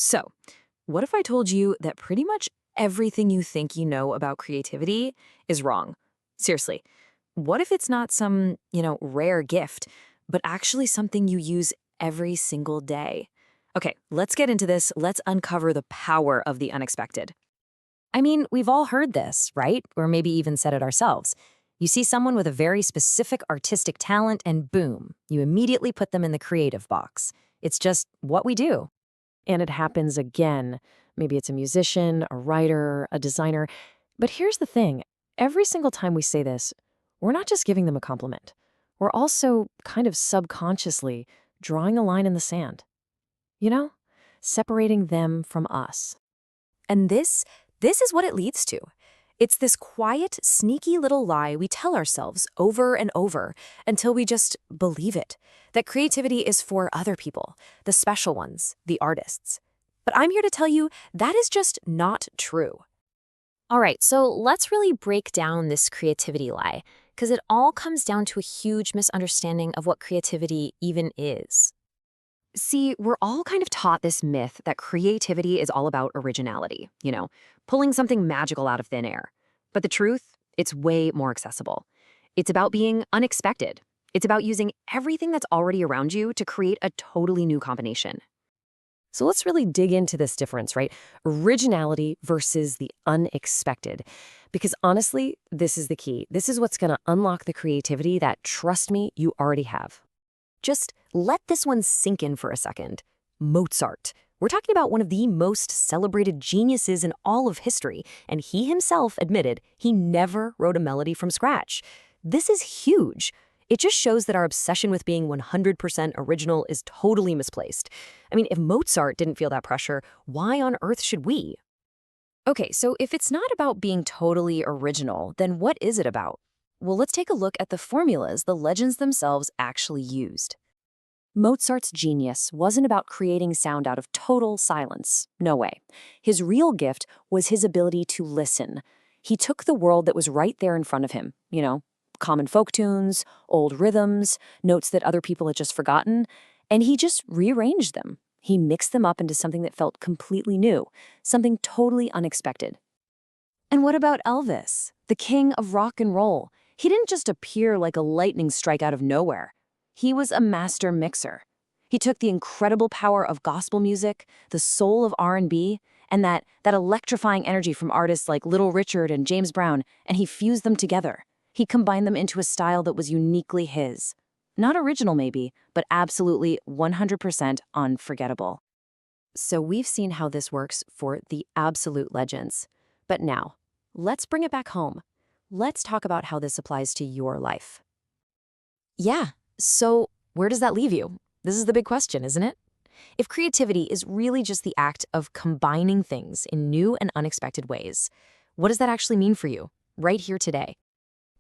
So, what if I told you that pretty much everything you think you know about creativity is wrong? Seriously, what if it's not some, rare gift, but actually something you use every single day? Okay, let's get into this. Let's uncover the power of the unexpected. I mean, we've all heard this, right? Or maybe even said it ourselves. You see someone with a very specific artistic talent, and boom, you immediately put them in the creative box. It's just what we do. And it happens again. Maybe it's a musician, a writer, a designer. But here's the thing, every single time we say this, we're not just giving them a compliment. We're also kind of subconsciously drawing a line in the sand, you know? Separating them from us. And this is what it leads to. It's this quiet, sneaky little lie we tell ourselves over and over until we just believe it, that creativity is for other people, the special ones, the artists. But I'm here to tell you that is just not true. All right, so let's really break down this creativity lie, because it all comes down to a huge misunderstanding of what creativity even is. See, we're all kind of taught this myth that creativity is all about originality, pulling something magical out of thin air. But the truth, it's way more accessible. It's about being unexpected. It's about using everything that's already around you to create a totally new combination. So let's really dig into this difference, right? Originality versus the unexpected. Because honestly, this is the key. This is what's going to unlock the creativity that, trust me, you already have. Just let this one sink in for a second. Mozart. We're talking about one of the most celebrated geniuses in all of history, and he himself admitted he never wrote a melody from scratch. This is huge. It just shows that our obsession with being 100% original is totally misplaced. I mean, if Mozart didn't feel that pressure, why on earth should we? Okay, so if it's not about being totally original, then what is it about? Well, let's take a look at the formulas the legends themselves actually used. Mozart's genius wasn't about creating sound out of total silence. No way. His real gift was his ability to listen. He took the world that was right there in front of him, common folk tunes, old rhythms, notes that other people had just forgotten, and he just rearranged them. He mixed them up into something that felt completely new, something totally unexpected. And what about Elvis, the king of rock and roll? He didn't just appear like a lightning strike out of nowhere. He was a master mixer. He took the incredible power of gospel music, the soul of R&B, and that electrifying energy from artists like Little Richard and James Brown, and he fused them together. He combined them into a style that was uniquely his. Not original maybe, but absolutely 100% unforgettable. So we've seen how this works for the absolute legends. But now, let's bring it back home. Let's talk about how this applies to your life. Yeah, so where does that leave you? This is the big question, isn't it? If creativity is really just the act of combining things in new and unexpected ways, what does that actually mean for you, right here today?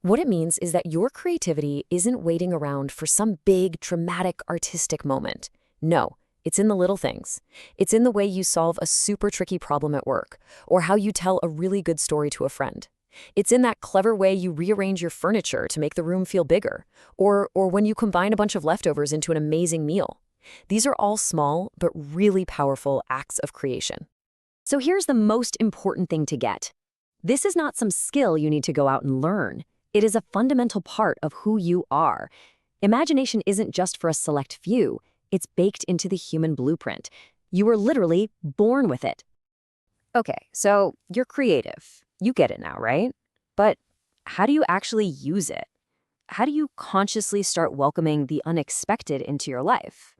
What it means is that your creativity isn't waiting around for some big, dramatic, artistic moment. No, it's in the little things. It's in the way you solve a super tricky problem at work, or how you tell a really good story to a friend. It's in that clever way you rearrange your furniture to make the room feel bigger, or when you combine a bunch of leftovers into an amazing meal. These are all small but really powerful acts of creation. So here's the most important thing to get. This is not some skill you need to go out and learn. It is a fundamental part of who you are. Imagination isn't just for a select few. It's baked into the human blueprint. You were literally born with it. Okay, so you're creative. You get it now, right? But how do you actually use it? How do you consciously start welcoming the unexpected into your life?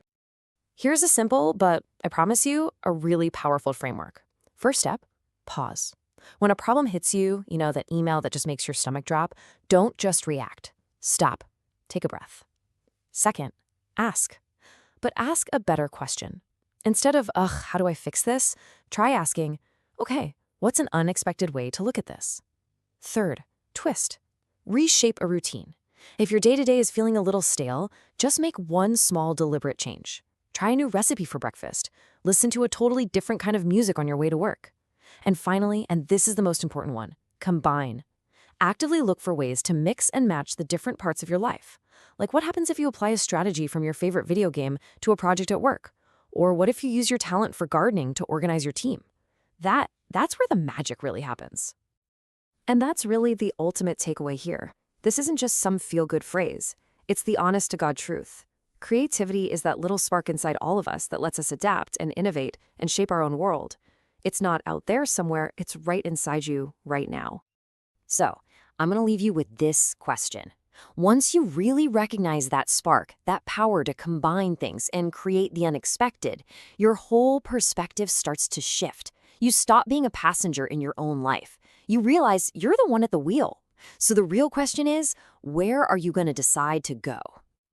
Here's a simple, but I promise you, a really powerful framework. First step, pause. When a problem hits you, that email that just makes your stomach drop, don't just react. Stop. Take a breath. Second, ask. But ask a better question. Instead of, how do I fix this? Try asking, okay, what's an unexpected way to look at this? Third, twist. Reshape a routine. If your day-to-day is feeling a little stale, just make one small deliberate change. Try a new recipe for breakfast. Listen to a totally different kind of music on your way to work. And finally, and this is the most important one, combine. Actively look for ways to mix and match the different parts of your life. Like what happens if you apply a strategy from your favorite video game to a project at work? Or what if you use your talent for gardening to organize your team? That's where the magic really happens. And that's really the ultimate takeaway here. This isn't just some feel-good phrase. It's the honest-to-God truth. Creativity is that little spark inside all of us that lets us adapt and innovate and shape our own world. It's not out there somewhere, it's right inside you right now. So, I'm going to leave you with this question. Once you really recognize that spark, that power to combine things and create the unexpected, your whole perspective starts to shift. You stop being a passenger in your own life. You realize you're the one at the wheel. So the real question is, where are you going to decide to go?